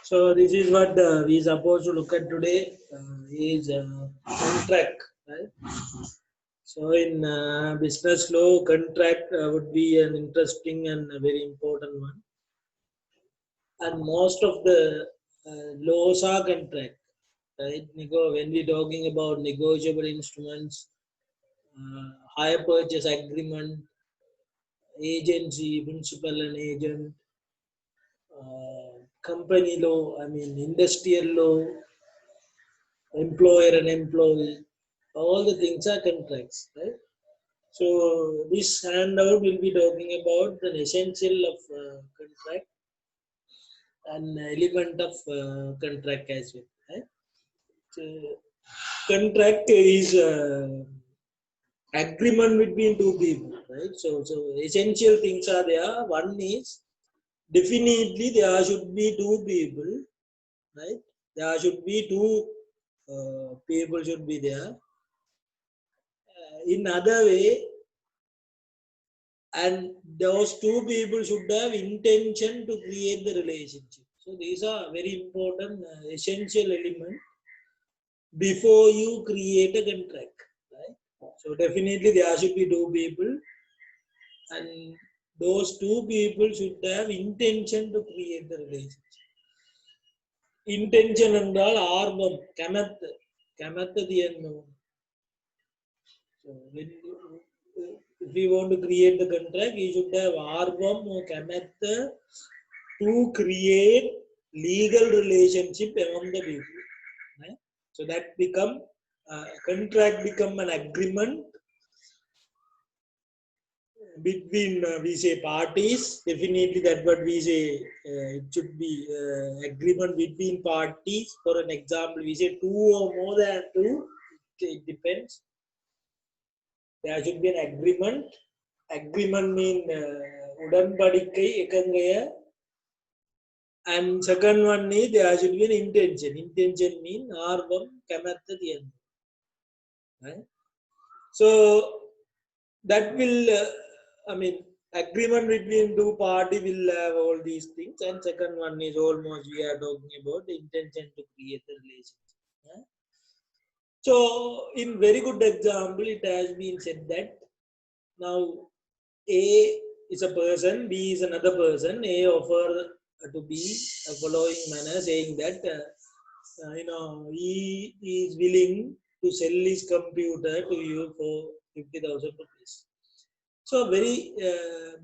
So this is what we supposed to look at today is contract, right? So in business law, contract would be an interesting and a very important one. And most of the laws are contract, right? When we're talking about negotiable instruments, hire purchase agreement, agency, principal and agent, company law, I mean industrial law, employer and employee, all the things are contracts, right? So this handout will be talking about the essential of contract and element of contract as well, right? So contract is agreement between two people, right? So essential things are there. One is definitely there should be two people, right? There should be two people should be there. In other way, and those two people should have intention to create the relationship. So these are very important essential element before you create a contract, right? So definitely there should be two people, and those two people should have intention to create the relationship. Intention என்றால் ஆர்வம், கனத்து, கனத்தது என்னும். So when if we want to create the contract, you should have ஆர்வம் or கனத்து to create legal relationship among the people. Right? So that become contract become an agreement between we say parties. Definitely that what we say it should be agreement between parties. For an example, we say two or more than two. It depends. There should be an agreement. Agreement mean உடன்படிக்கை எக்கங்கைய. And second one is there should be an intention. Intention mean ஆர்வம், கமத்தது என்ன. Right? So that will I mean agreement between two parties will have all these things, and second one is almost we are talking about the intention to create the relationship. Right? So in very good example, it has been said that now A is a person, B is another person. A offer to B a following manner, saying that he is willing to sell his computer to you for 50,000 rupees. So very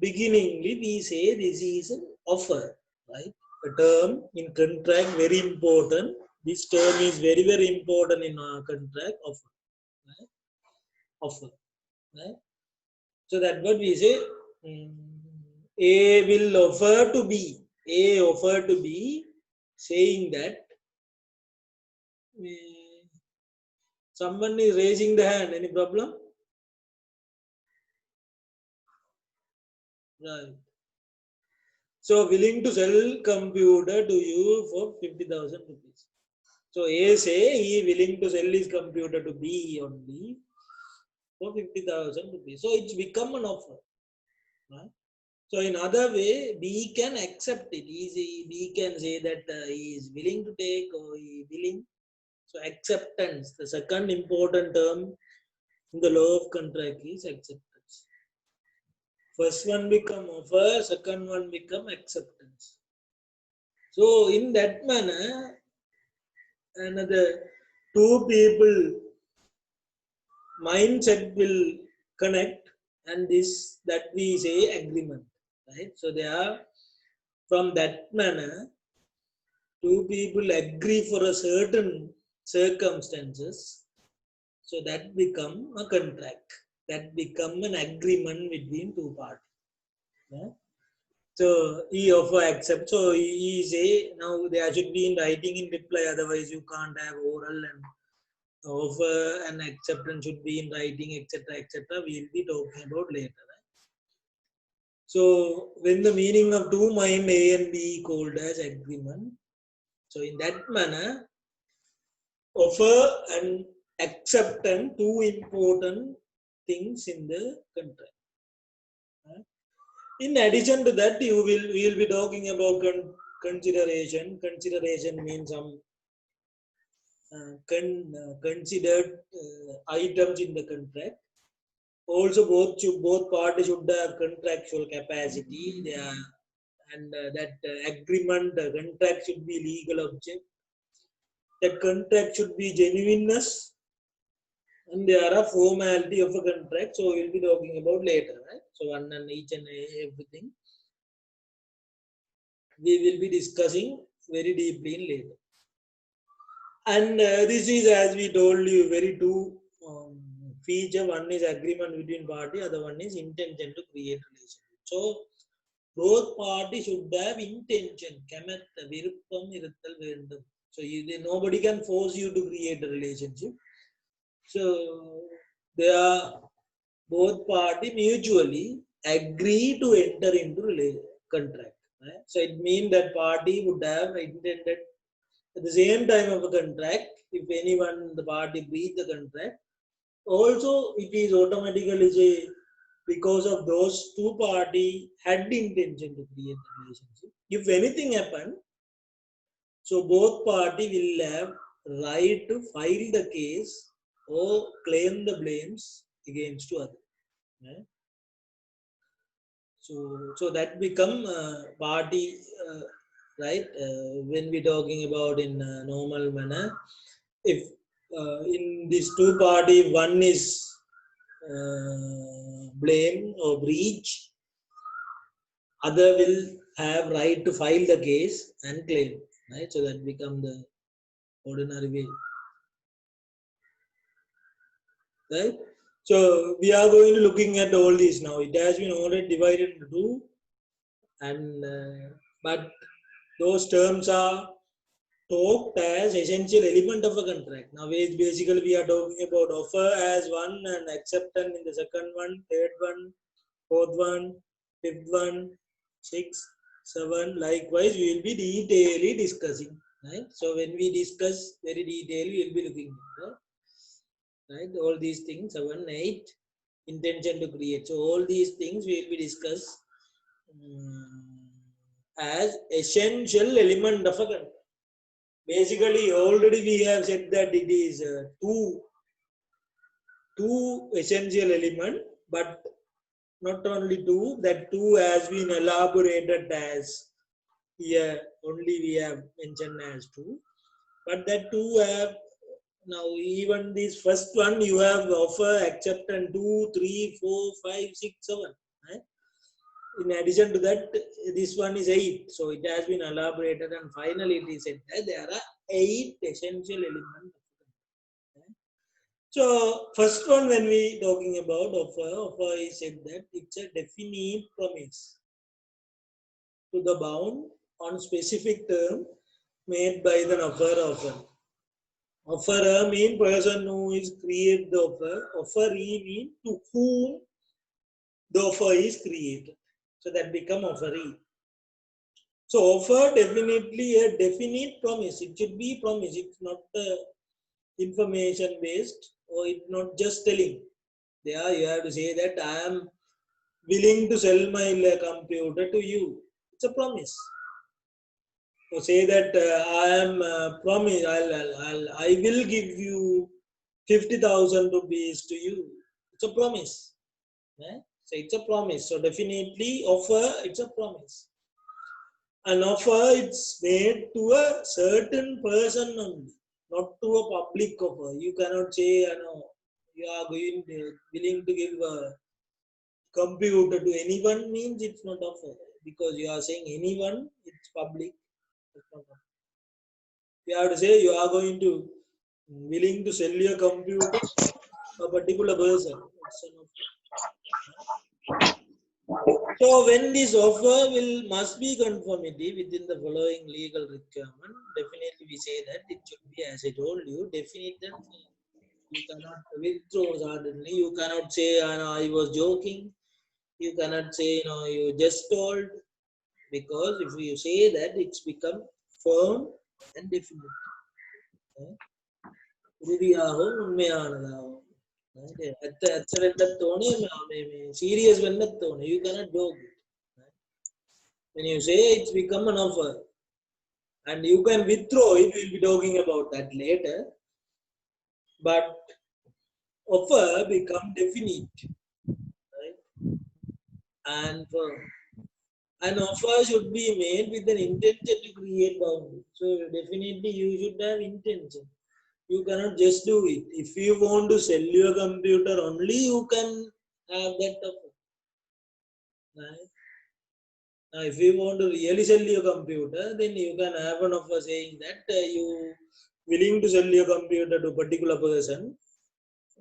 beginningly we say this is an offer, right? A term in contract very important. This term is very very important in our contract. Offer, right? Offer, right? So that what we say. A will offer to B. A offer to B, saying that someone is raising the hand. Any problem? Right. So willing to sell computer to you for 50,000 rupees. So A say he willing to sell his computer to B only for 50,000 rupees. So it's become an offer. Right? So in other way, B can accept it. B can say that he is willing to take or he willing. So acceptance, the second important term in the law of contract is acceptance. First one become offer, second one become acceptance. So in that manner, another two people mindset will connect, and this that we say agreement, right? So they are from that manner, two people agree for a certain circumstances. So that become a contract. That become an agreement between two parties. Yeah? So he offer accept. So he say now there should be in writing in reply. Otherwise you can't have oral, and offer and acceptance should be in writing, etc., etc. We will be talking about later. Right? So when the meaning of two mind A and B called as agreement. So in that manner, offer and acceptance, two important things in the contract. In addition to that, we will be talking about consideration. Consideration means some considered items in the contract. Also, both parties should have contractual capacity. And that agreement, contract should be legal object. That contract should be genuineness, and there are formality of a contract. So we'll be talking about later, right? So one and each and everything we will be discussing very deeply in later. And this is, as we told you, very two feature. One is agreement between party, other one is intention to create relationship. So both parties should have intention. So nobody can force you to create a relationship. So they are both parties mutually agree to enter into contract. Right? So it means that party would have intended at the same time of a contract. If anyone the party breach the contract, also it is automatically say because of those two parties had the intention to create a relationship. If anything happen, so both party will have right to file the case or claim the blames against to other. Right? So that become party, right? When we talking about in normal manner, if in these two party, one is blame or breach, other will have right to file the case and claim, right? So that become the ordinary way, right? So we are going to looking at all these now. It has been already divided into two, and but those terms are talked as essential element of a contract. Now, basically we are talking about offer as one and acceptance in the second one, third one, fourth one, fifth one, sixth, seven. Likewise, we will be detailedly discussing. Right. So when we discuss very detail, we will be looking at right all these things. 7, 8, intention to create. So all these things we will be discuss as essential element of a contract. Basically, already we have said that it is two essential element, but not only two, that two has been elaborated as here only we have mentioned as two, but that two have now even this first one you have offer, acceptance 2, 3, 4, 5, 6, 7. Right? In addition to that, this one is 8. So it has been elaborated, and finally it is said that there are 8 essential elements. So first one, when we talking about offer is said that it's a definite promise to the bound on specific term made by the offerer. Offerer mean person who is create the offer. Offeree mean to whom the offer is created. So that become offeree. So offer definitely a definite promise. It should be promise. It's not information based, or it's not just telling. There you have to say that I am willing to sell my computer to you. It's a promise. Or say that I am promise. I will give you 50,000 rupees to you. It's a promise. Right? So it's a promise. So definitely offer. It's a promise. An offer it's made to a certain person only, not to a public offer. You cannot say, you are willing to give a computer to anyone means it's not offer, because you are saying anyone, it's public. It's not offer. You have to say you are going to willing to sell your computer to a particular person. It's an offer. So when this offer must be conformity within the following legal requirement, definitely we say that it should be, as I told you, definite and firm. You cannot withdraw suddenly. You cannot say, I was joking. You cannot say, you just told. Because if you say that, it's become firm and definite. Serious when you cannot joke. When you say it's become an offer, And you can withdraw it. We'll be talking about that later. But offer become definite, right? And an offer should be made with an intention to create boundary. So definitely you should have intention. You cannot just do it. If you want to sell your computer only, you can have that offer. Right? Now, if you want to really sell your computer, then you can have an offer saying that you willing to sell your computer to a particular person,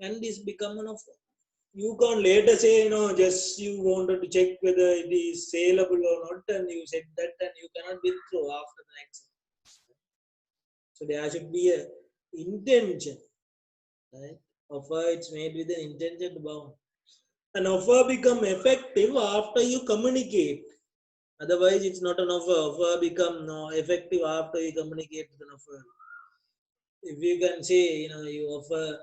and this become an offer. You can't later say, just you wanted to check whether it is saleable or not, and you said that, and you cannot withdraw after the next. So there should be a intention, right? Offer it's made with an intention to bound. An offer become effective after you communicate. Otherwise, it's not an offer. Offer become effective after you communicate with an offer. If you can say, you offer,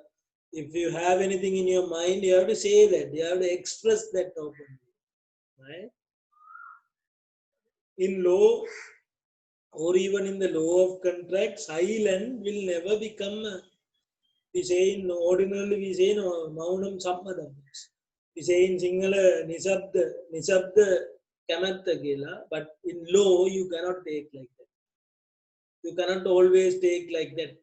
if you have anything in your mind, you have to say that. You have to express that openly, right? In law, or even in the law of contract, silent will never become. We say in ordinarily we say no, maunam sammadam. We say in Sinhala nisabda kamatta gila, but in law you cannot take like that. You cannot always take like that.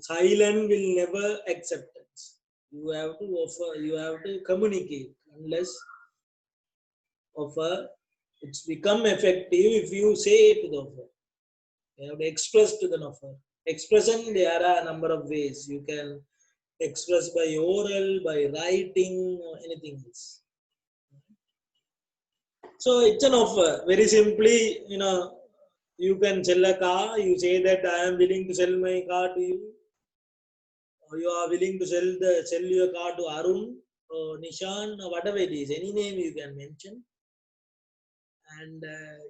Silent will never acceptance. You have to offer, you have to communicate. Unless offer, it's become effective if you say to the offer. You have to express to the offer. Expression, there are a number of ways. You can express by oral, by writing, or anything else. So it's an offer. Very simply, you can sell a car. You say that I am willing to sell my car to you. Or you are willing to sell your car to Arun or Nishan or whatever it is. Any name you can mention. And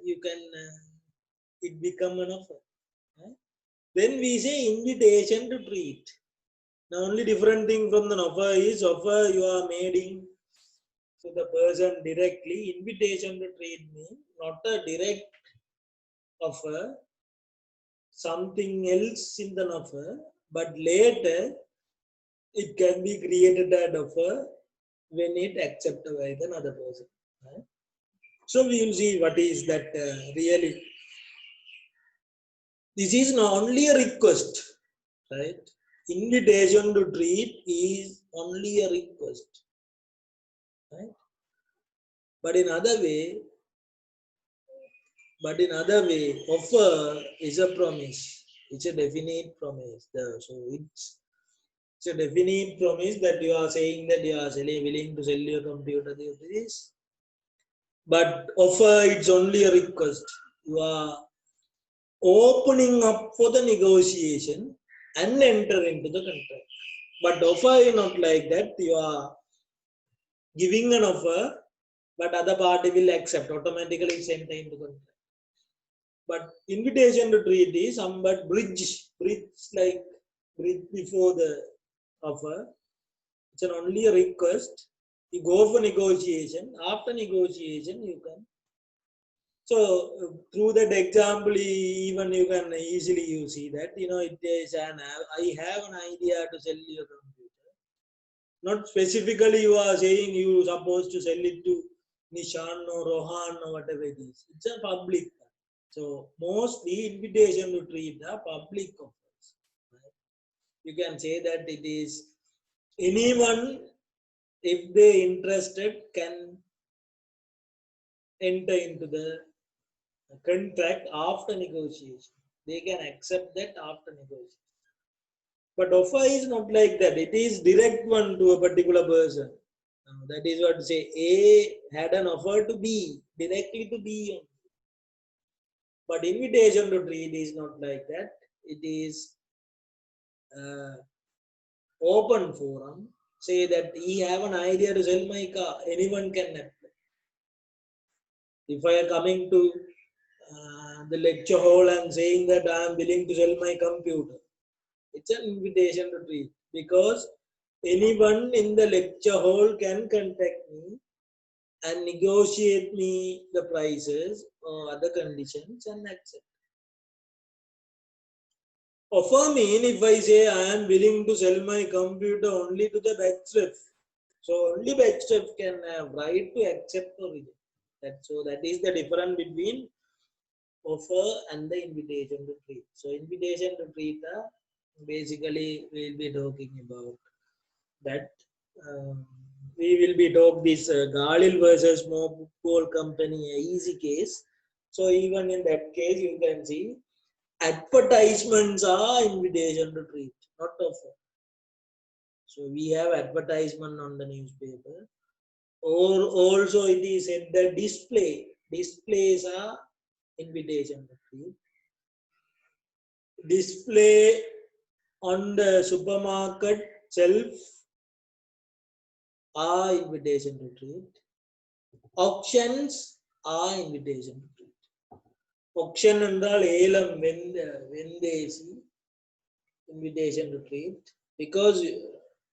you can, it become an offer. Right? Then we say invitation to treat. The only different thing from the offer is offer you are making to the person directly. Invitation to treat means not a direct offer, something else in the offer, but later it can be created an offer when it accepted by another person. Right? So we will see what is that really. This is not only a request, right? Invitation to treat is only a request, right? But in other way, offer is a promise. It's a definite promise. So it's a definite promise that you are saying that you are willing to sell your computer to this. But offer it's only a request. You are opening up for the negotiation and enter into the contract. But offer is not like that. You are giving an offer, but other party will accept automatically. It's enter into contract. But invitation to treat is somewhat bridge before the offer. It's only a request. You go for negotiation. After negotiation, you can. So through that example, even you can easily you see that it is I have an idea to sell your computer. Not specifically you are saying you supposed to sell it to Nishan or Rohan or whatever it is. It's a public. So mostly invitation to treat the public offers. Right? You can say that it is anyone, if they interested, can enter into the contract after negotiation. They can accept that after negotiation. But offer is not like that. It is direct one to a particular person. That is what say A had an offer to B, directly to B only. But invitation to treat is not like that. It is open forum. Say that he have an idea to sell my car. Anyone can apply. If I am coming to the lecture hall and saying that I am willing to sell my computer, it's an invitation to treat because anyone in the lecture hall can contact me and negotiate me the prices or other conditions and accept. Offer mean if I say I am willing to sell my computer only to the Baxref. So only Baxref can have right to accept or reject. That is the difference between offer and the invitation to treat. So invitation to treat basically we'll be talking about that. We will be talking this Galil versus Mobile company, a easy case. So even in that case, you can see advertisements are invitation to treat, not offer. So we have advertisement on the newspaper, or also it is said the displays are invitation to treat. Display on the supermarket shelf are invitation to treat. Auctions are invitation to treat. Auction என்றால் ஏலம் வெந்தேசி invitation to treat, because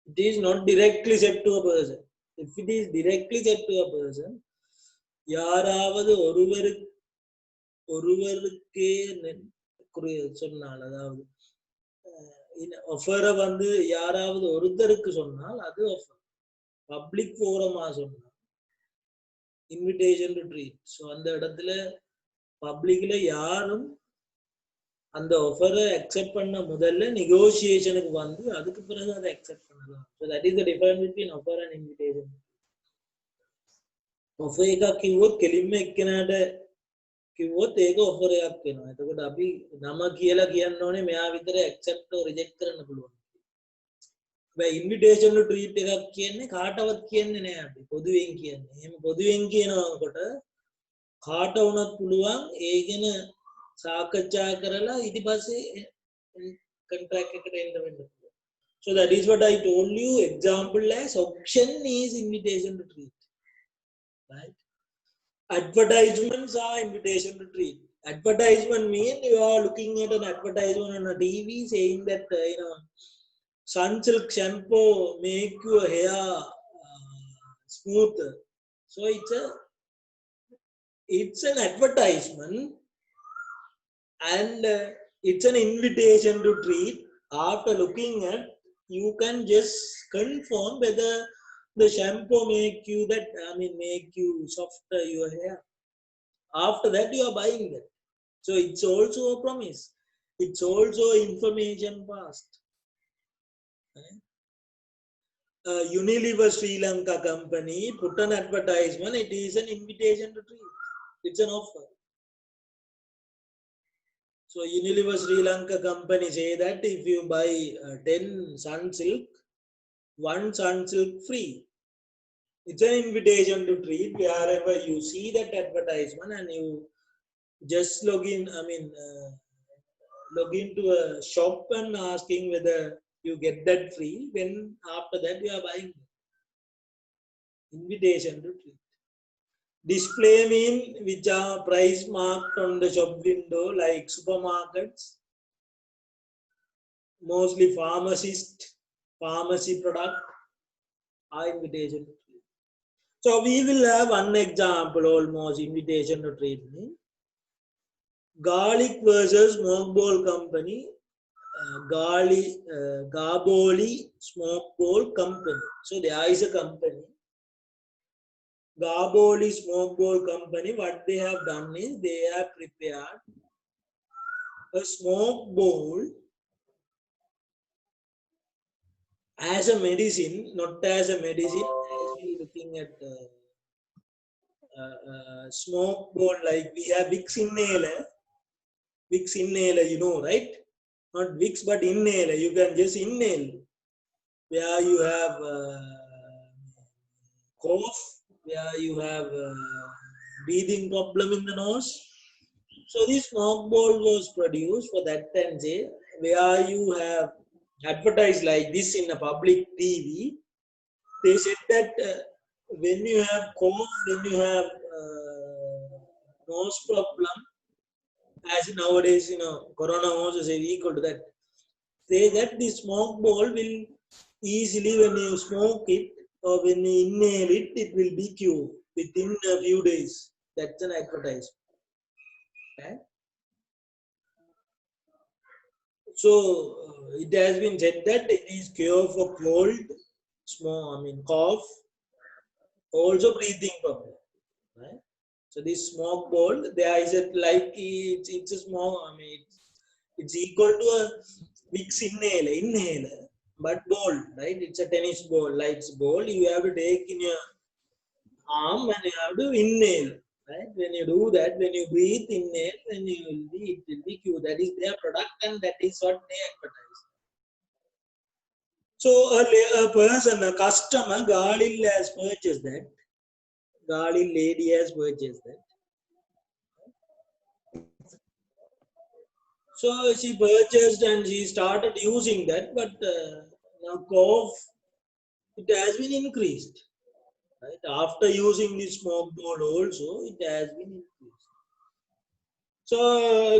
it is not directly said to a person. If it is directly said to a person, யாராவது ஒருவருக்கே சொன்னால், அதாவது ஆஃபரை வந்து யாராவது ஒருத்தருக்கு சொன்னால் அது ஆஃபர். பப்ளிக் ஃபோரமா சொன்னால் இன்விடேஷன் டு ட்ரீட். ஸோ அந்த இடத்துல பப்ளிக்ல யாரும் அந்த ஆஃபரை அக்செப்ட் பண்ண முதல்ல நெகோசியேஷனுக்கு வந்து அதுக்கு பிறகு அதை அக்செப்ட் பண்ணலாம். So that is the difference between offer and invitation. Offer එකක් කිව්වොත් කෙලින්ම එක්කෙනාට කිව්වොත් ඒක ඔෆර් එකක් වෙනවා. එතකොට අපි නම කියලා කියන්න ඕනේ මෙයා විතර ඇක්සෙප්ට් or රිජෙක්ට් කරන්න පුළුවන්. හැබැයි ඉන්විටේෂන් ටු ට්‍රීට් එකක් කියන්නේ කාටවත් කියන්නේ නෑ අපි. පොදුවෙන් කියන්නේ. එහෙම පොදුවෙන් කියනකොට කාට වුණත් පුළුවන් ඒ ගැන සාකච්ඡා කරලා ඊට පස්සේ contract එකට එන්න වෙන්න පුළුවන්. So that is what I told you. Example as auction is invitation to treat. Right? Advertisements are invitation to treat. Advertisement means you are looking at an advertisement on a TV saying that Sunsilk shampoo make your hair smoother. So it's an advertisement, and it's an invitation to treat. After looking at, you can just confirm whether the shampoo make you softer your hair. After that, you are buying that. So it's also a promise. It's also information passed. Unilever Sri Lanka company put an advertisement. It is an invitation to treat. It's an offer. So Unilever Sri Lanka company say that if you buy 10 Sunsilk, 1 Sunsilk free. It's an invitation to treat. Wherever you see that advertisement and you just log into a shop and asking whether you get that free. When after that you are buying it. Invitation to treat. Display mean which are price marked on the shop window, like supermarkets, mostly pharmacy product are invitation to treat. So we will have one example almost invitation to treat. Garlic versus Smoke Bowl company. Gaboli Smoke Bowl company. So there is a company, Gaboli Smoke Bowl company. What they have done is they have prepared a smoke bowl as a medicine, not as a medicine. As we looking at smoke bowl, like we have Vicks inhaler, you know, right? Not Vicks, but inhaler. You can just inhale. Where you have cough, where you have breathing problem in the nose. So this smoke bowl was produced for that time, say, where you have advertised like this in a public TV. They said that when you have cough, when you have nose problem, as nowadays, corona also is equal to that. Say that the smoke bowl will easily, when you smoke it or when you inhale it, it will be cured within a few days. That's an advertisement. Okay? So it has been said that it is cure for cold, cough, also breathing problem, right? So this smoke ball, there is a like it's a small. It's equal to a Vicks inhaler, but ball, right? It's a tennis ball, like ball. You have to take in your arm and you have to inhale, right? When you do that, when you breathe, inhale, then it will be cure. That is their product, and that is what they advertise. So a person, a customer, Galil has purchased that. Galil lady has purchased that. So she purchased and she started using that, but now cough, it has been increased. Right? After using the smoke ball also, it has been increased. So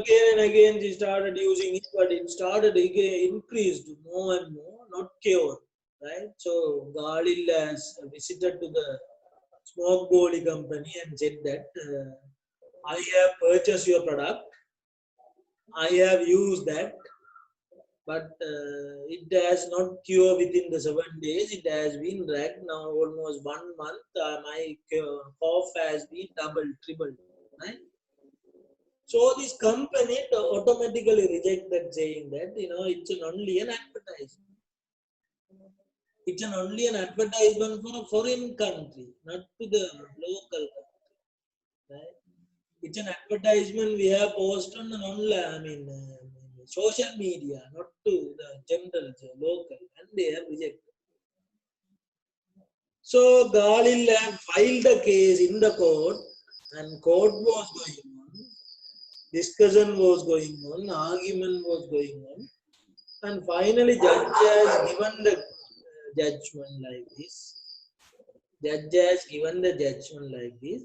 again and again she started using it, but it started again increased more and more, not cured. Right? So Galil has visited to the smoke ball company and said that I have purchased your product, I have used that, but it has not cured within the 7 days. It has been dragged now almost 1 month. My cough has been doubled, tripled. Right? So this company automatically reject that, saying that it's only an advertisement. It's only an advertisement for a foreign country, not to the local country. Right? It's an advertisement we have posted on online, social media, not to the general local, and they have rejected. So Galil have filed the case in the court, and court was going on, discussion was going on, argument was going on, and finally judge has given the judgment like this. Judge has given the judgment like this.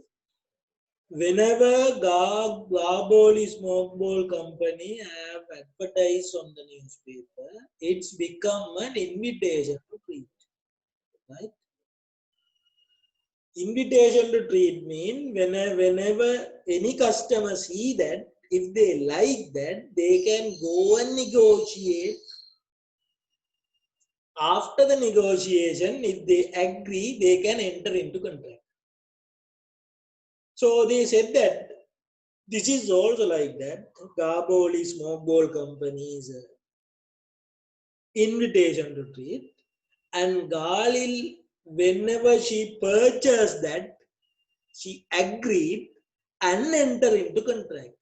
Whenever Gaboli Smoke Bowl Company have advertised on the newspaper, it's become an invitation to treat. Right? Invitation to treat mean whenever any customer see that, if they like that, they can go and negotiate. After the negotiation, if they agree, they can enter into contract. So they said that this is also like that. Gaboli Smoke Bowl Company's invitation to treat, and Galil, whenever she purchased that, she agreed and enter into contract.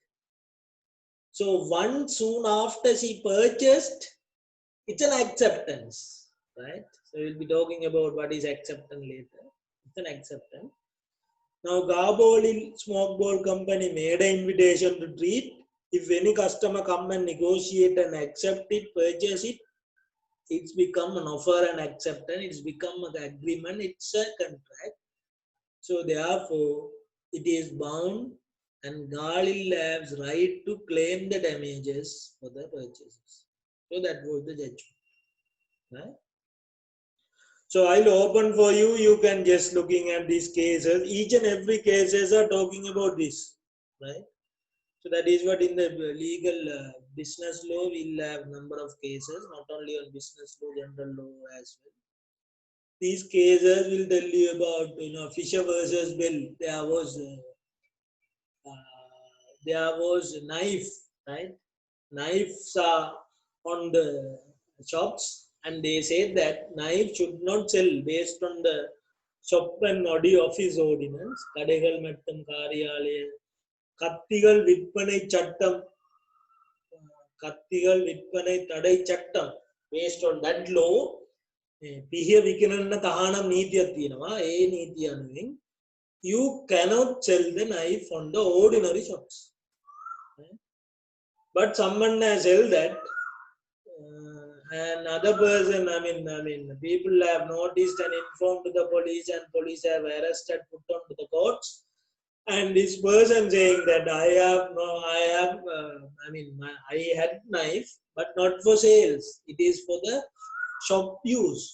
So once soon after she purchased, it's an acceptance, right? So we'll be talking about what is acceptance later. It's an acceptance. Now Gaboli Smoke Bowl Company made an invitation to treat. If any customer come and negotiate and accept it, purchase it, it's become an offer and acceptance. It's become an agreement. It's a contract. So therefore, it is bound, and Galil Labs right to claim the damages for the purchases. So that was the judgment. Right? So I'll open for you. You can just looking at these cases. Each and every cases are talking about this. Right? So that is what in the legal business law we'll have number of cases, not only on business law, general law as well. These cases will tell you about Fisher versus Bell. There was knife, right? Knives are on the shops, and they said that knife should not sell based on the shop and office ordinance. கடைகள் மற்றும் காரியாலய கத்திகள் விற்பனை சட்டம் கத்திகள் விற்பனை தடை சட்டம் based on that law පිහිය විකිනන්න තහනම් නීතියක් තියෙනවා. ඒ නීතිය අනුවෙන් you cannot sell the knife on the ordinary shops. But someone has held that another person, people have noticed and informed to the police, and police have arrested, put on to the courts. And this person saying that I had knife, but not for sales. It is for the shop use.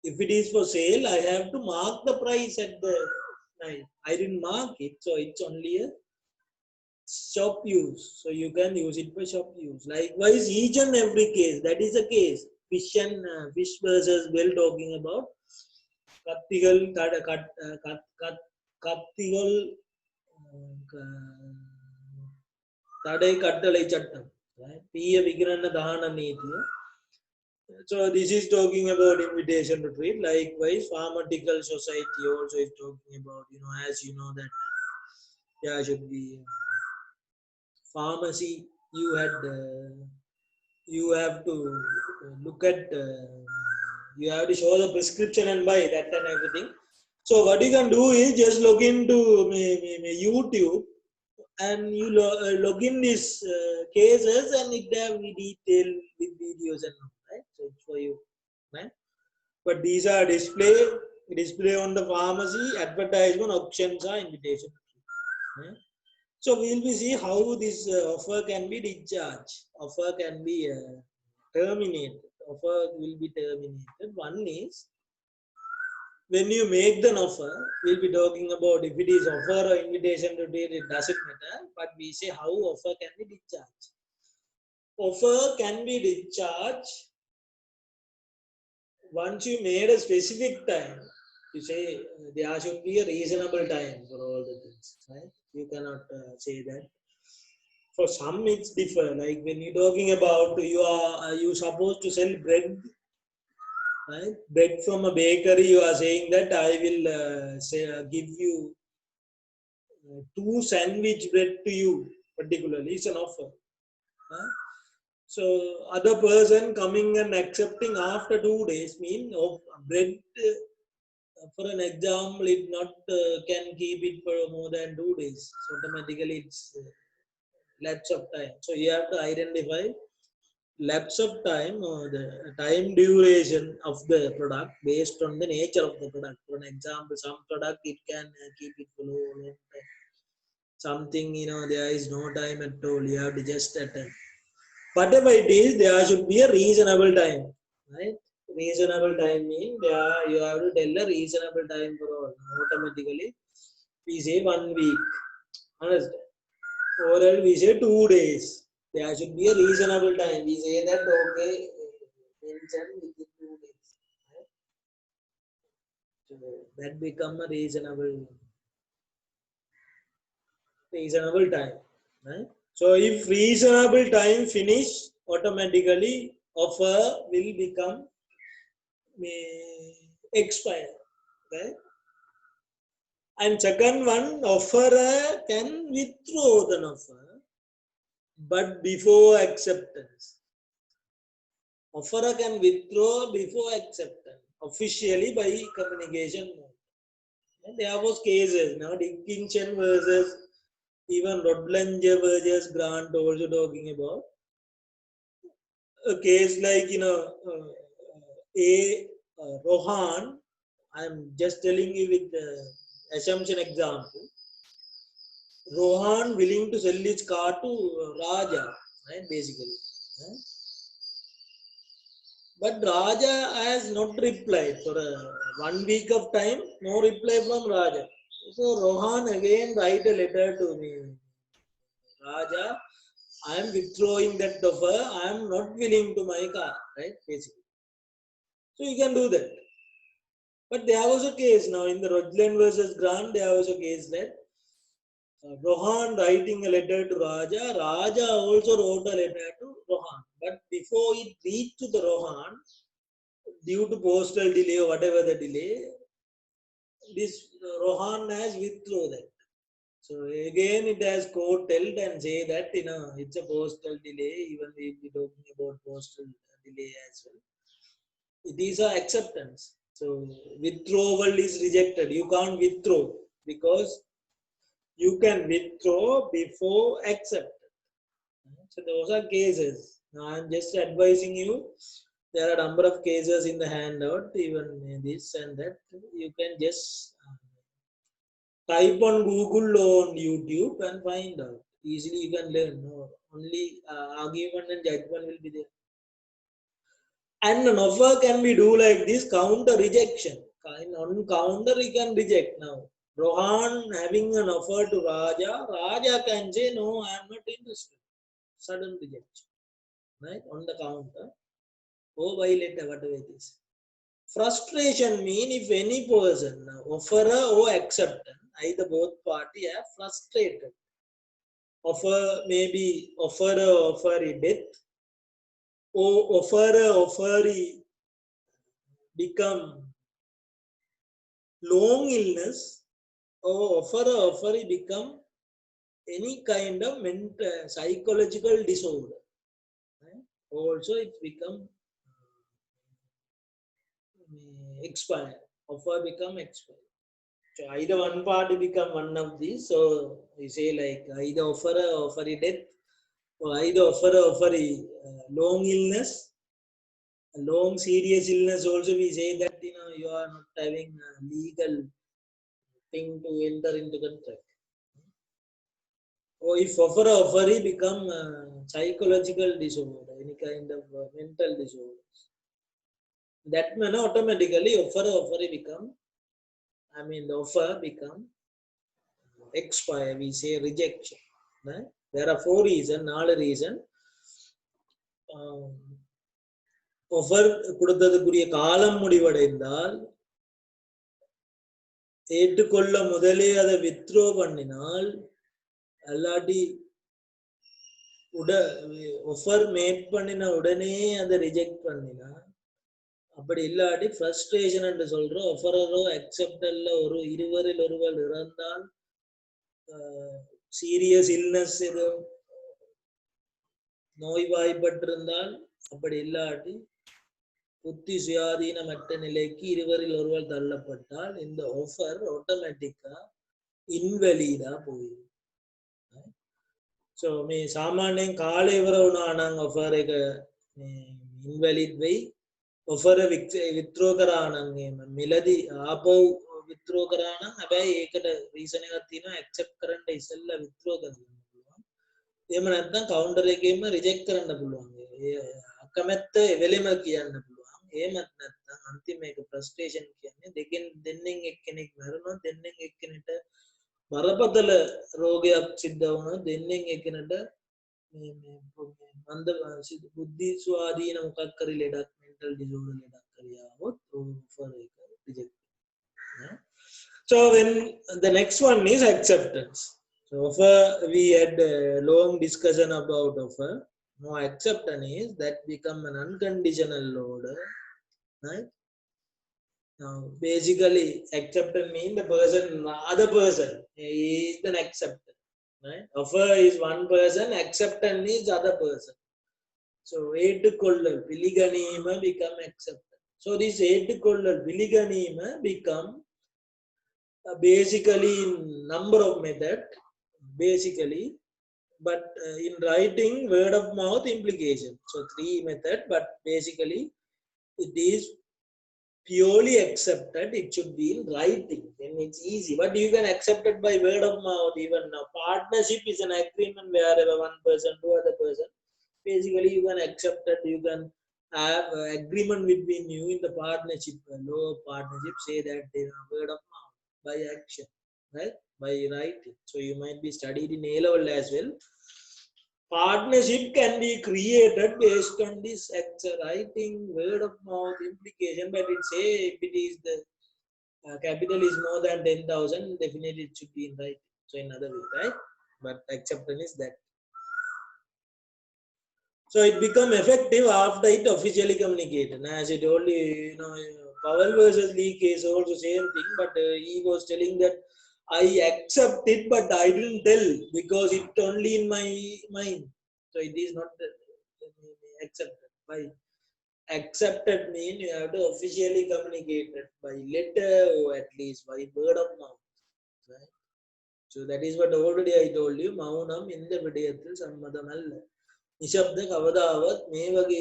If it is for sale, I have to mark the price at the knife. I didn't mark it, so it's only a shop use. So you can use it for shop use. Likewise, each and every case, that is the case. Fish versus well talking about Kattigal, Kattigal, Kadai Kattalai Chattam. Right? Piya Vigrana Dahana Niti. So this is talking about invitation to trade. Likewise, pharmaceutical society also is talking about, as you know that there should be pharmacy. You have to look at, you have to show the prescription and buy that and everything. So what you can do is just log into YouTube and you log in these cases and it have detail with videos and all, right? So it's for you, right? But these are display on the pharmacy, advertisement, options are invitation. Right? So we will be see how this offer can be discharged. Offer can be terminated. Offer will be terminated. One is when you make the offer, we'll be talking about if it is offer or invitation to trade, it doesn't matter. But we say how offer can be discharged. Offer can be discharged once you made a specific time. You say there should be a reasonable time for all the things, right? You cannot say that. For some, it's different. Like when you're talking about you supposed to sell bread, right? Bread from a bakery. You are saying that I will give you 2 sandwich bread to you particularly. It's an offer. Huh? So other person coming and accepting after 2 days mean bread. For an example, it not can keep it for more than 2 days. So automatically, it's lapse of time. So you have to identify lapse of time or the time duration of the product based on the nature of the product. For an example, some product it can keep it for long time. Something there is no time at all. You have to just attend. Whatever it is, there should be a reasonable time, right? Reasonable time means you have to tell a reasonable time for all. Automatically, we say 1 week. Understand? Or else we say 2 days. There should be a reasonable time. We say that okay, mention within 2 days. Right? So that become a reasonable time. Right? So if reasonable time finish, automatically offer will become expire. Right? And second one, offerer can withdraw the offer, but before acceptance. Offerer can withdraw before acceptance, officially by communication mode. And there was cases now, Dickinson versus even Rodlanger versus Grant also talking about a case like Rohan. I'm just telling you with the assumption example. Rohan willing to sell his car to Raja, right? Basically, right? But Raja has not replied for 1 week of time. No reply from Raja. So Rohan again write a letter to me. Raja, I am withdrawing that offer. I am not willing to my car, right? Basically, so you can do that. But there was a case now in the Rodland versus Grant. There was a case that Rohan writing a letter to Raja. Raja also wrote a letter to Rohan. But before it reached to the Rohan, due to postal delay or whatever the delay, this Rohan has withdrawn that. So again, it has court held and say that it's a postal delay. Even we be talking about postal delay as well. It is a acceptance. So withdrawal is rejected. You can't withdraw because you can withdraw before acceptance. So those are cases. Now I'm just advising you. There are a number of cases in the handout, even this and that. You can just type on Google or on YouTube and find out. Easily you can learn. No, only argument and judgment will be there. And an offer can be do like this, counter rejection. On counter you can reject now. Rohan having an offer to Raja, Raja can say, no, I am not interested. Sudden rejection, right? On the counter, or violate whatever it is. Frustration mean if any person, offerer or acceptance, either both party are frustrated. Offer maybe offerer offer death, or offerer offer become long illness, or offer become any kind of mental psychological disorder, right? Also it become expire, offer become expire. So either one party become one of these. So we say like either offer a death, or either offer a long illness, a long serious illness. Also we say that you are not having a legal thing to enter into contract. Or if offer become psychological disorder, any kind of mental disorder, that man automatically offer become, I mean the offer become expire. We say rejection. Right? There are 4 reasons, 4 reasons. Offer கொடுத்ததுக்குரிய காலம் முடிவடைந்தால் ஏற்றுக்கொள்ள முதலே அதை withdraw பண்ணினால், அல்லாட்டி offer make பண்ணின உடனே அதை reject பண்ணினா, அப்படி இல்லாட்டி ஃப்ரஸ்ட்ரேஷன் என்று சொல்றோம். ஆஃபரரோ அக்செப்டல்ல ஒரு இருவரில் ஒருவர் இறந்தால், சீரியஸ் இல்னஸ் எதுவும் நோய்வாய்ப்பட்டிருந்தால், அப்படி இல்லாட்டி புத்தி சுயாதீனமற்ற நிலைக்கு இருவரில் ஒருவர் தள்ளப்பட்டால், இந்த ஆஃபர் ஆட்டோமேட்டிக்கா இன்வெலிடா போயிடும். So මේ සාමාන්‍යයෙන් කාලේ ඉවර වුණා නම් ඔෆර් එක ඉන්වැලිඩ් වෙයි. ඔෆර් විත්ඩ්‍රෝ කරා නම් එහෙම මිලදී ආපහු විත්ඩ්‍රෝ කරා නම් හැබැයි ඒකට රීසන් එකක් තියෙනවා, ඇක්සෙප්ට් කරන්න ඉස්සෙල්ලා විත්ඩ්‍රෝ කරන්න පුළුවන්. එහෙම නැත්නම් කවුන්ටර් එකේම රිජෙක්ට් කරන්න පුළුවන්. ඒ අකමැත්ත එවෙලෙම කියන්න පුළුවන්. එහෙමත් නැත්නම් අන්තිම එක ෆ්‍රස්ට්‍රේෂන් කියන්නේ දෙන්නෙන් එක්කෙනෙක් මැරුණොත් දෙන්නෙන් එක්කෙනෙක්ට බරපතල රෝගයක් සිද්ධ වුණොත් දෙන්නෙන් එක්කෙනෙක්ට මන්ද බුද්ධි ස්වාධීන මොකක් කරි ලෙඩක්, mental disorder ලෙඩක් කරි ආවොත් offer එක reject. So when the next one is acceptance. So offer, we had a long discussion about offer. Now acceptance is that become an unconditional order, right? Now basically acceptance means the person, other person is the acceptor, right? Offer is one person, acceptance is other person. So ஏற்றுக்கொள்ளல் பிலிகனீம become acceptance. So this ஏற்றுக்கொள்ளல் பிலிகனீம become basically number of method basically, but in writing word of mouth implication. So 3 method, but basically it is purely accepted. It should be in writing, then it's easy. But you can accept it by word of mouth. Even now partnership is an agreement wherever one person to other person, basically you can accept it. You can have agreement between you in the partnership, law partnership, say that word of mouth, by action, right? By writing. So you might be studied in A level as well. Partnership can be created based on this writing, word of mouth implication, but it say if it is the capital is more than 10,000, definitely it should be in writing. So in other way, right? But acceptance is that. So it become effective after it officially communicated. As I told you, Powell versus Lee case also same thing, but he was telling that I accept it, but I didn't tell because it only in my mind. So it is not accepted. By accepted mean you have to officially communicate it by letter or at least by word of mouth. Right? So that is what already I told you. Maunam in the vidayathil sammadamalla. නිශ්ශබ්ද කවදාවත් මේ වගේ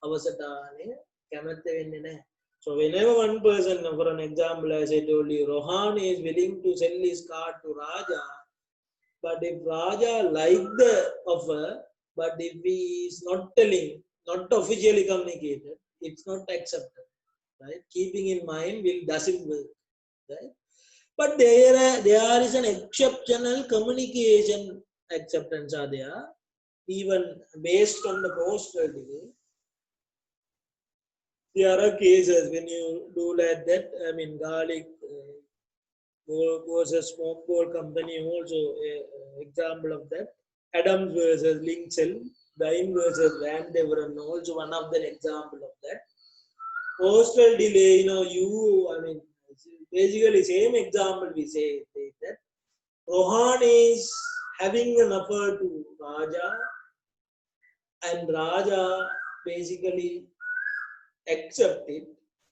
අවසටානේ කැමැත්ත වෙන්නේ නැහැ. So whenever one person, for an example, as I told you, Rohan is willing to sell his car to Raja, but if Raja like the offer, but if he is not telling, not officially communicated, it's not accepted, right? Keeping in mind, will doesn't work, right? But there is an exceptional communication acceptance are there, even based on the postal delay. There are cases when you do like that. I mean, garlic was a smoke ball company also example of that. Adams versus Linksell, Dime versus Van Deveren also one of the example of that. Postal delay, I mean, basically same example we say that Rohan is having an offer to Raja, and Raja basically accepted,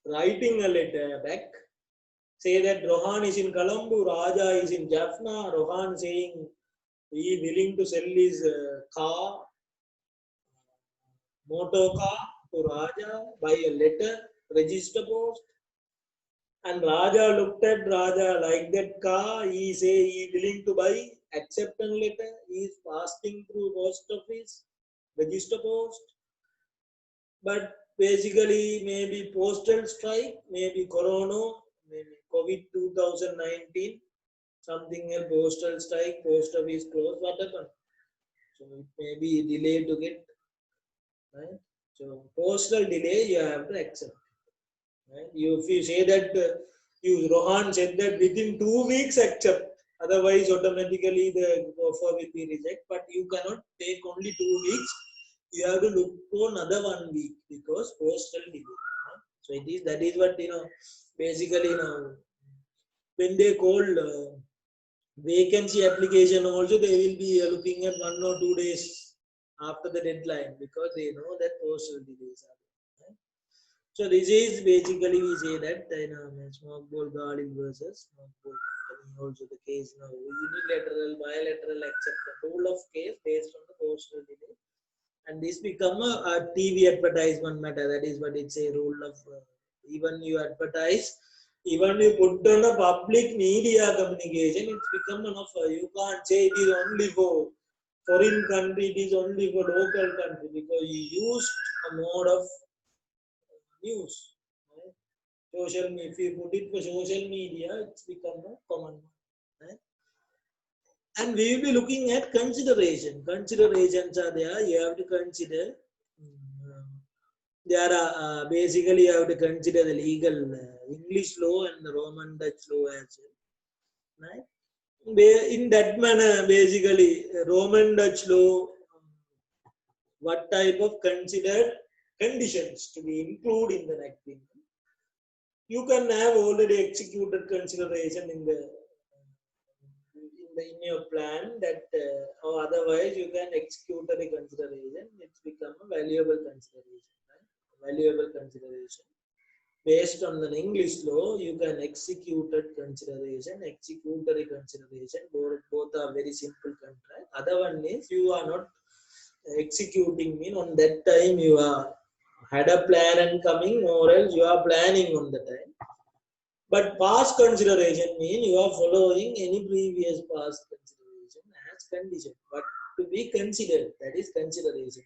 writing a letter back, say that Rohan is in Colombo, Raja is in Jaffna. Rohan saying he willing to sell his car, motor car to Raja by a letter, register post. And Raja looked at Raja like that car. He say he willing to buy, acceptance letter. He is passing through post office, register post. But basically, maybe postal strike, maybe Corona, maybe COVID 2019, something else, postal strike, post office closed. What happened? So it may be delayed to get, right? So postal delay, you have to accept. Right? If you say that, Rohan said that within 2 weeks accept, otherwise automatically the offer will be rejected. But you cannot take only 2 weeks. You have to look for another 1 week because postal delay. So that is what basically when they call vacancy application also they will be looking at 1 or 2 days after the deadline because they know that postal delays are there. Right? So this is basically we say that smoke ball garlic versus smoke ball company also the case now unilateral, bilateral acceptance rule of case based on the postal delay, and this become a TV advertisement matter. That is what it's a rule of even you advertise, even you put on a public media communication, it's become one of you can't say it is only for foreign country, it is only for local country because you used a mode of news. Right? Social media, if you put it for social media, it's become a common one. Right? And we will be looking at consideration. Considerations are there. You have to consider. There are basically you have to consider the legal English law and the Roman Dutch law as well. Right? In that manner, basically, Roman Dutch law, what type of considered conditions to be included in the agreement. You can have already executed consideration in your plan that, or otherwise you can execute the consideration. It's become a valuable consideration. Right? Valuable consideration. Based on the English law, you can executed consideration, executory consideration. Both are very simple contract. Other one is you are not executing mean on that time you are had a plan and coming, or else you are planning on the time. But past consideration mean you are following any previous past consideration as condition, but to be considered, that is consideration.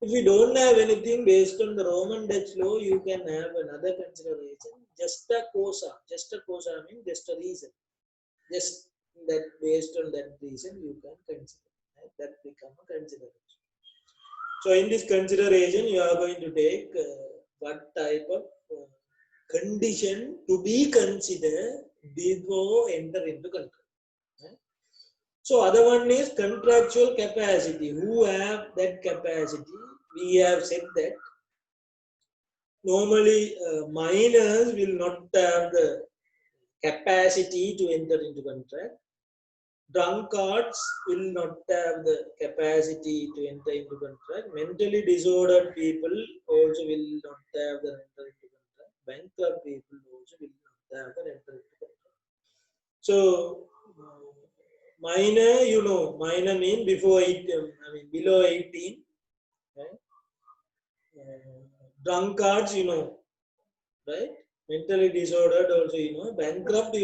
If you don't have anything based on the Roman Dutch law, you can have another consideration. Justa causa means just a reason. Just that based on that reason you can consider. Right? That become a consideration. So in this consideration, you are going to take what type of condition to be considered before enter into contract. Right? So other one is contractual capacity. Who have that capacity? We have said that normally minors will not have the capacity to enter into contract. Drunkards will not have the capacity to enter into contract. Mentally disordered people also will not have the enter into contract. Bankrupt people also will not have the enter into contract. So minor mean before 18, below 18. Right? Drunkards, right? Mentally disordered also, bankrupt,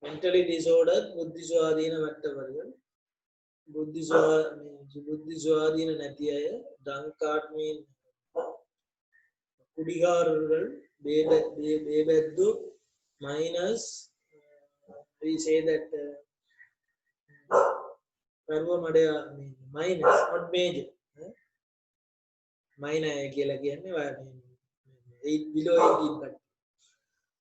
mentally disordered, buddhi swadhina vattavargal, buddhi swadhina natiyaya, drunkard mean Kudigarurgal, Bebeddu minus, we say that Karva Madaya minus, not major. Minor below 18.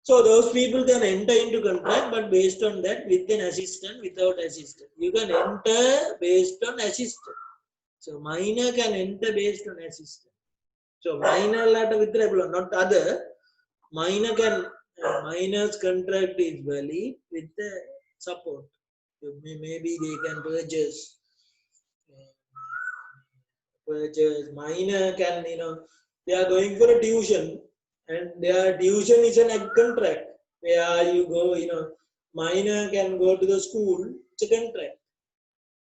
So those people can enter into contract, but based on that, with an assistant, without assistant. You can enter based on assistant. So minor can enter based on assistant. So minor latter with regular, not other. Minor can minor's contract is valid with the support. So maybe they can purchase. Minor can, they are going for a tuition, and their tuition is an egg contract. Where you go, minor can go to the school, it's a contract.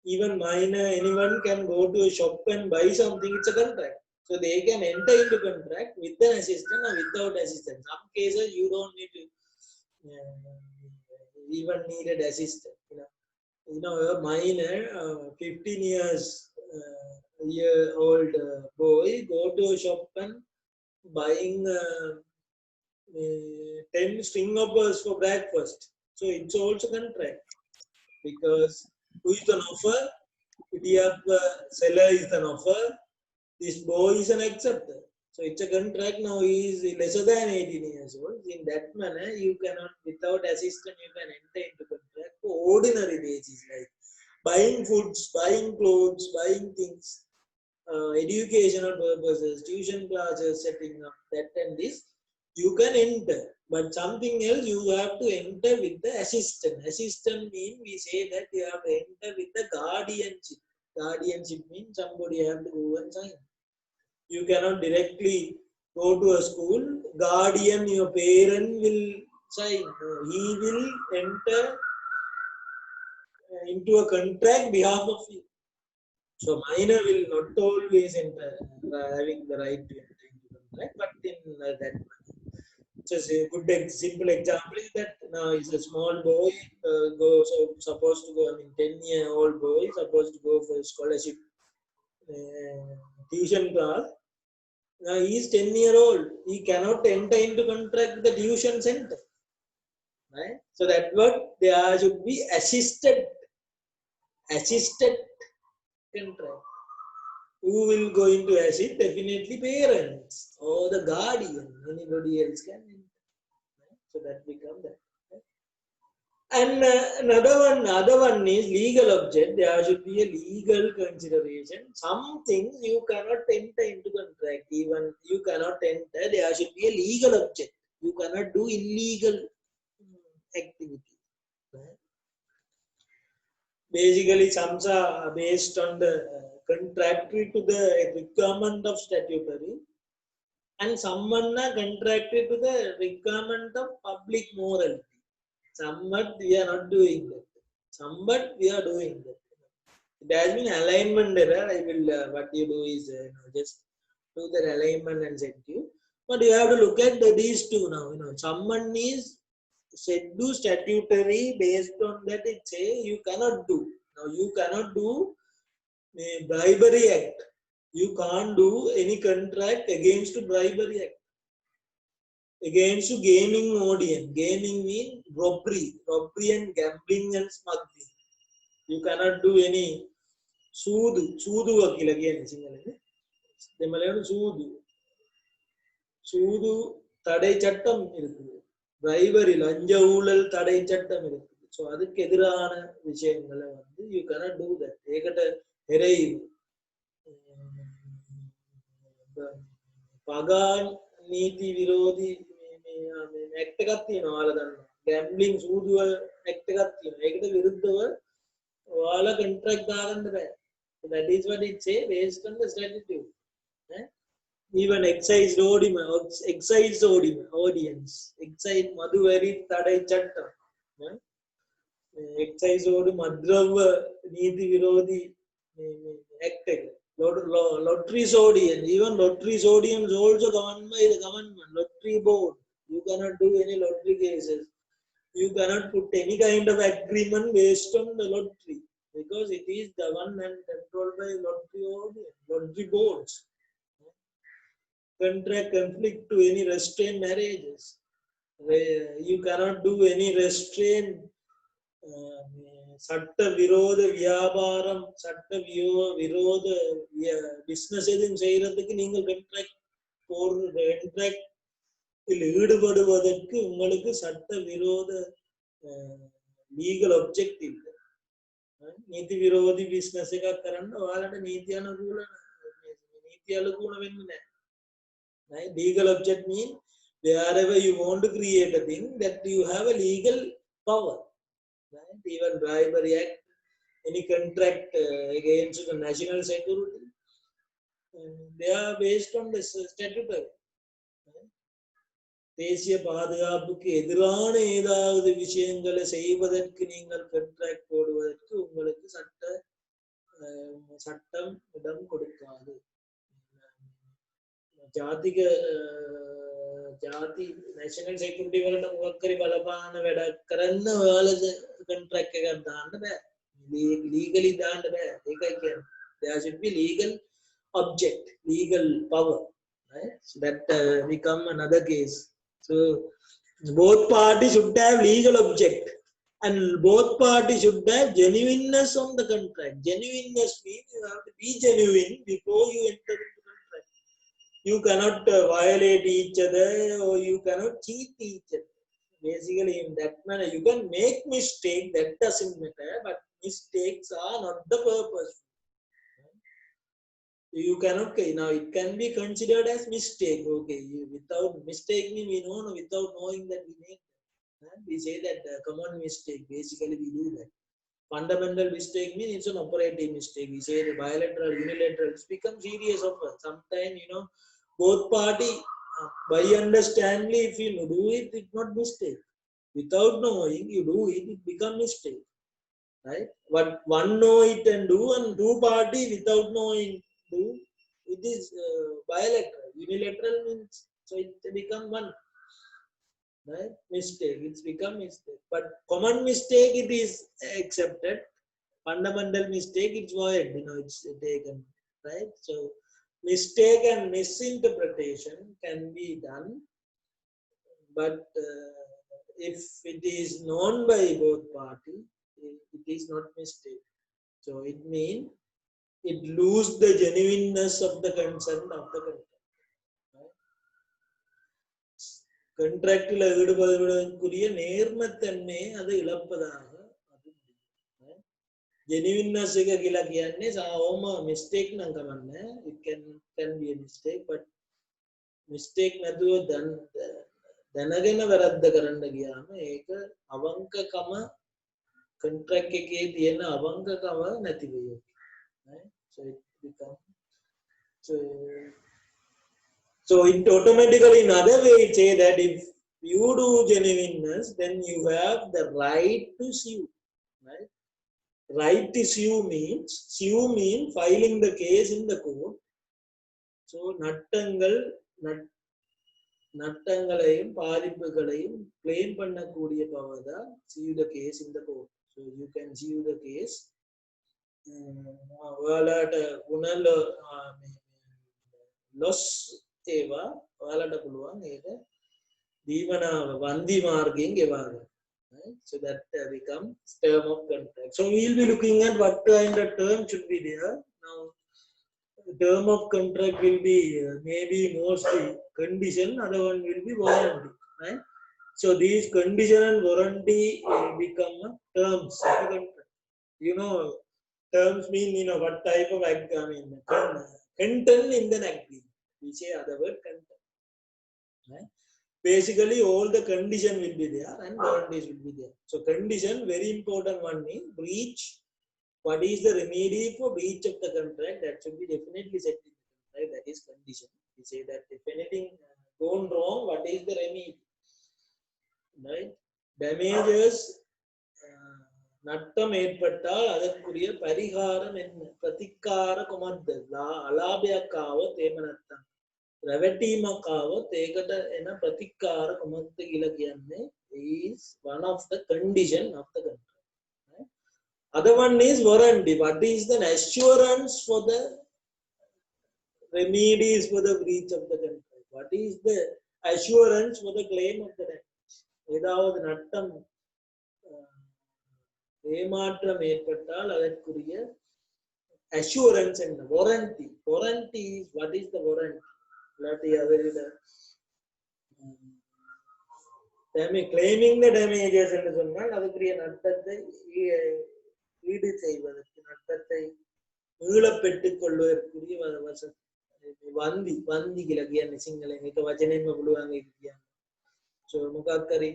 Even minor, anyone can go to a shop and buy something, it's a contract. So they can enter into contract with an assistant or without assistant. Some cases you don't need to even need an assistant. A minor, 15 years year old boy go to a shop and buying 10 string uppers for breakfast. So it's also contract, because who is an offer? Seller is an offer. This boy is an acceptor. So it's a contract. Now he is lesser than 18 years old. In that manner, you cannot, without assistant, you can enter into contract for ordinary basis, like buying foods, buying clothes, buying things, educational purposes, tuition classes, setting up that and this, you can enter. But something else, you have to enter with the assistant. Assistant means, we say that you have to enter with the guardianship. Guardianship means somebody have to go and sign. You cannot directly go to a school. Guardian, your parent will sign. He will enter into a contract behalf of you. So minor will not always enter having the right to enter into contract, but in that manner. Just a good simple example is that now is a small boy supposed to go. 10-year-old boy supposed to go for a scholarship tuition class. Now he is 10-year-old. He cannot enter into contract with the tuition center, right? So that what there should be assisted contract. Who will go into assist? Definitely parents or the guardian. Anybody else can enter, right? So that becomes that. And another one is legal object. There should be a legal consideration. Some things you cannot enter into contract. Even you cannot enter. There should be a legal object. You cannot do illegal activity. Right? Basically, some are based on the contractory to the requirement of statutory, and some are contracted to the requirement of public morality. Somewhat we are not doing that. Somewhat we are doing that. It has been alignment error. I will, what you do is just do the alignment and send you. But you have to look at these two now. Someone is said do statutory, based on that it say you cannot do. Now you cannot do bribery act. You can't do any contract against bribery act. Against gaming audience. Gaming means robbery and gambling and smuggling. You cannot do any සූදු කියලා කියන්නේ සිංහලෙන්. දෙමළෙන් சூது தடை சட்டம் இருக்குது. bribery லஞ்ச ஊழல் தடை சட்டம் இருக்குது. ஸோ அதுக்கு எதிரான விஷயங்களை you cannot do that. ඒකට එරෙහි පගාන් නීති විරෝධී ඇක්ට් එකක් තියෙනවා. ඔයාලා දන්නවා. gambling සූදුව ඇක්ට් එකක් තියෙනවා. ඒකට විරුද්ධව ඔයාලා contract දාගන්න බෑ. So that is what it say based on the statute. Even excise audience, excise மதுவரி தடை சட்டம், excise மத்ரவ நீதி விரோதி act, lotteries audience, even lotteries audience also governed by the government, lottery board. You cannot do any lottery cases. You cannot put any kind of agreement based on the lottery, because it is governed and controlled by lottery audience, lottery boards. contract conflict to any restrained marriages. You cannot do any restraint. சட்ட விரோத வியாபாரம், சட்ட விரோத business எதுவும் செய்யறதுக்கு நீங்கள் கண்ட்ராக்டில் ஈடுபடுவதற்கு உங்களுக்கு சட்ட விரோத லீகல் objective. නීති විරෝධී බිස්නස් එකක් කරන්න ඔයාලට නීති අනුකූල වෙන්නේ නැහැ. Right? Legal object means wherever you want to create a thing that you have a legal power. Right? Even bribery act, any contract against the national security, they are based on the statutory. தேசிய பாதுகாப்புக்கு எதிரான ஏதாவது விஷயங்களை செய்வதற்கு நீங்கள் contract போடுவதற்கு உங்களுக்கு சட்டம் இடம் கொடுக்காது. ජාතික national security වලට මොකක් හරි බලපාන වැඩක් කරන්න ඔයාලද contract එකක් දාන්න බෑ. legally දාන්න බෑ. ඒකයි කියන්නේ. There should be legal object, legal power, right? So that become another case. So both parties should have legal object and both parties should have genuineness on the contract. Genuineness means you have to be genuine before you enter into contract. You cannot violate each other or you cannot cheat each other. Basically in that manner you can make mistake, that doesn't matter, but mistakes are not the purpose. You cannot, now it can be considered as mistake. Okay, without mistake means we know, without knowing that we make, we say that common mistake, basically we do that. Fundamental mistake means it's an operative mistake. We say the bilateral, unilateral, it's become serious offer. Sometimes, both party, by understanding, if you do it, it's not mistake. Without knowing, you do it, it become mistake. Right? But one know it and do, and two party without knowing do, it is bilateral. Unilateral means, so it become one. Right? Mistake, it's become mistake. But common mistake, it is accepted. Fundamental mistake, it's void, it's taken. Right? So mistake and misinterpretation can be done, but if it is known by both parties, it is not mistake. So it means it lose the genuineness of the consent of the contract. Contract ல ஈடுபடுவதற்குரிய நேர்மத்தன்மை அது இழப்பதாக அது முடியும். Genuineness එක කියලා කියන්නේ සාවම mistake නම් කමන්නේ. It can be a mistake, but mistake නැතුව දැනගෙන වැරද්ද කරන්න ගියාම ඒක අවංකකම contract එකේ තියෙන අවංකකම නැති වෙයි. Right? So it becomes so it automatically in other way it say that if you do genuineness, then you have the right to sue. Right? Right to sue means filing the case in the court. So நட்டங்களையும் பாதிப்புகளையும் claim பண்ணக்கூடிய power தான் sue the case in the court. So you can sue the case. ඔයාලට උනල loss ඒවා ඔයාලට පුළුවන් ඒක දීවනාව වන්දි මාර්ගයෙන් ගෙවා ගන්න. Right? So that becomes term of contract. So we will be looking at what kind of term should be there. Now the term of contract will be maybe mostly condition, other one will be warranty. Right? So these condition and warranty become terms of the contract. Terms mean what type of content in the agreement. We say other word content. Right? Basically all the condition will be there and warranties will be there. So condition, very important one is breach. What is the remedy for breach of the contract? That should be definitely set in the contract. That is condition. We say that if anything gone wrong, what is the remedy? Right? Damages, நட்டம் ஏற்பட்டால் அதற்குரிய பரிகாரம் என்ன? ප්‍රතිකාර කොමද්ද? අලාභයක්කාව තේම නැත්තම් රැවටීමක්කාව ඒකට එන ප්‍රතිකාර කොමද්ද කියලා කියන්නේ is one of the condition of the contract. Right? Other one is warranty. What is the assurance for the remedies for the breach of the contract? What is the assurance for the claim of the damage? ஏதாவது நட்டம் ஏமாற்றம் ஏற்பட்டால் அதற்குரிய assurance and warranty. Warranty is, what is the warranty? இல்லாட்டி அதில் claiming the damages என்று சொன்னால் அதுக்குரிய நட்டத்தை ஈடு செய்வதற்கு நட்டத்தை மீளப் பெற்றுக் கொள்வதற்குரிய වන්දි කියලා කියන්නේ සිංහලෙන් එක වචනෙන්ම පුළුවන් ඒක කියන්න. So මොකක් හරි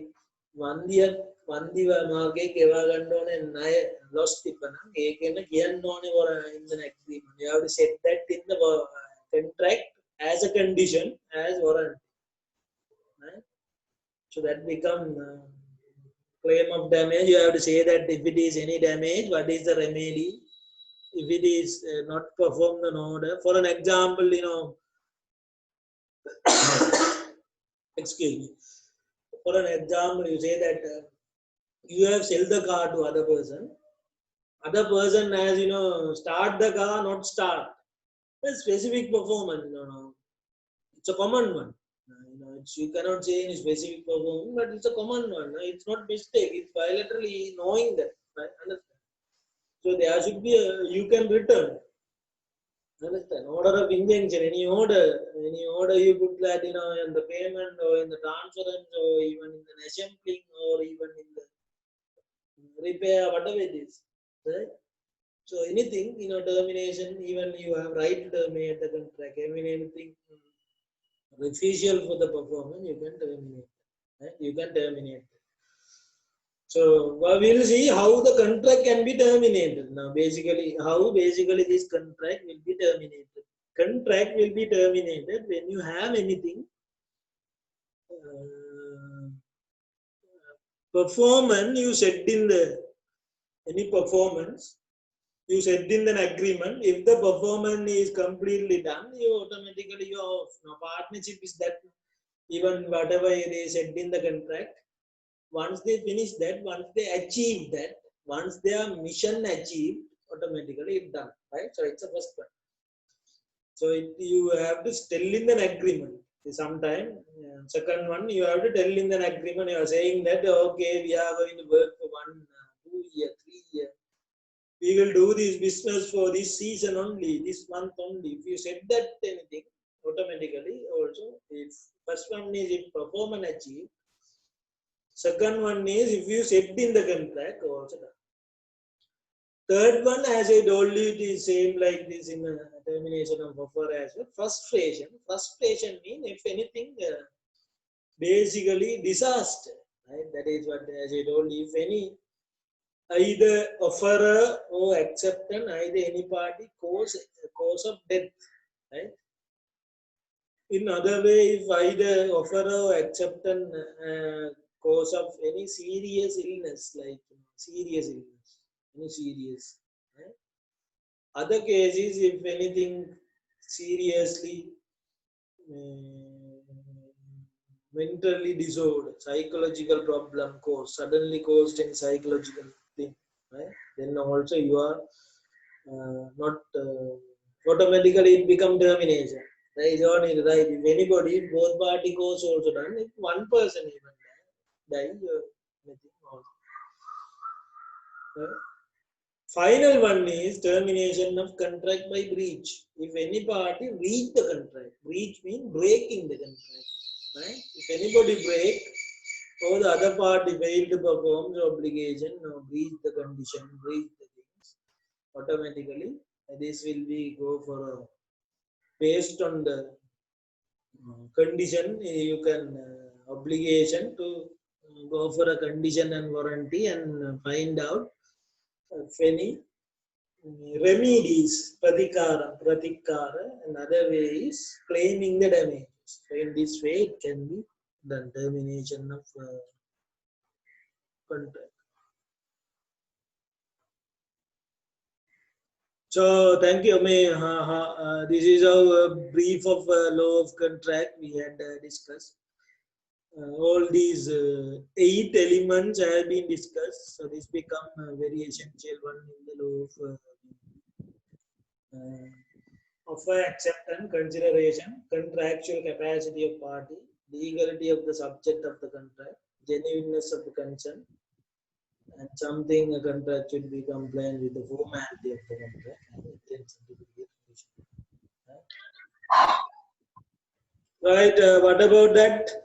වන්දිව මාගේ ගෙවා ගන්න ඕනේ ණය loss තිබ්බනම් ඒකෙන් කියන්න ඕනේ in the agreement. You have to set that in the contract as a condition as warranty. Right? So that become claim of damage. You have to say that if it is any damage, what is the remedy? If it is not performed an order, for an example, excuse me. For an example, you say that you have sold the car to other person. Other person has, start the car, not start. A specific performance, it's a common one. You cannot say any specific performance, but it's a common one. It's not mistake. It's bilaterally knowing that. Right? Understand? So there should be you can return. Understand? Order of injunction, any order you put that, in the payment or in the transference or even in the assembling or even in the repair, whatever it is. Right? So anything, termination, even you have right to terminate the contract. I mean, anything beneficial for the performance, you can terminate. Right? You can terminate. So we will see how the contract can be terminated. Now, how this contract will be terminated. Contract will be terminated when you have anything performance you set in any performance you set in an agreement. If the performance is completely done, you automatically you are off. Now, partnership is that even whatever they set in the contract. Once they finish that, once they achieve that, once their mission achieved, automatically it's done, right? So it's the first one. So you have to tell in an agreement. Sometime, second one, you have to tell in an agreement. You are saying that, okay, we are going to work for 1, 2 years, 3 years. We will do this business for this season only, this month only. If you said that anything, automatically also, if first one is if performance achieved. Second one is if you set in the contract also done. Third one, as I told you, it is same like this in the termination of offer as well. Frustration. Frustration means if anything, basically disaster. Right? That is what, as I told you, if any either offerer or acceptance, either any party cause of death. Right? In other way, if either offerer or acceptance cause of any serious illness, like serious illness, any serious. Right? Other cases, if anything seriously mentally disordered, psychological problem suddenly caused any psychological thing, right? Then also you are not automatically it become termination. Right? Right? If anybody, both party cause also done, if one person even die, right? Final one is termination of contract by breach. If any party breach the contract, breach means breaking the contract. Right? If anybody break or the other party fail to perform the obligation or breach the condition, breach the things, automatically this will be go for based on the condition. You can obligation to go for a condition and warranty and find out if any remedies, pratikara, another way is claiming the damages. So in this way, it can be done, termination of contract. So thank you. This is our brief of law of contract we had discussed. All these 8 elements have been discussed. So this become very essential one in the law of offer, acceptance, consideration, contractual capacity of party, legality of the subject of the contract, genuineness of the consent, and something a contract should be compliant with the formality of the contract and intention to be right. What about that?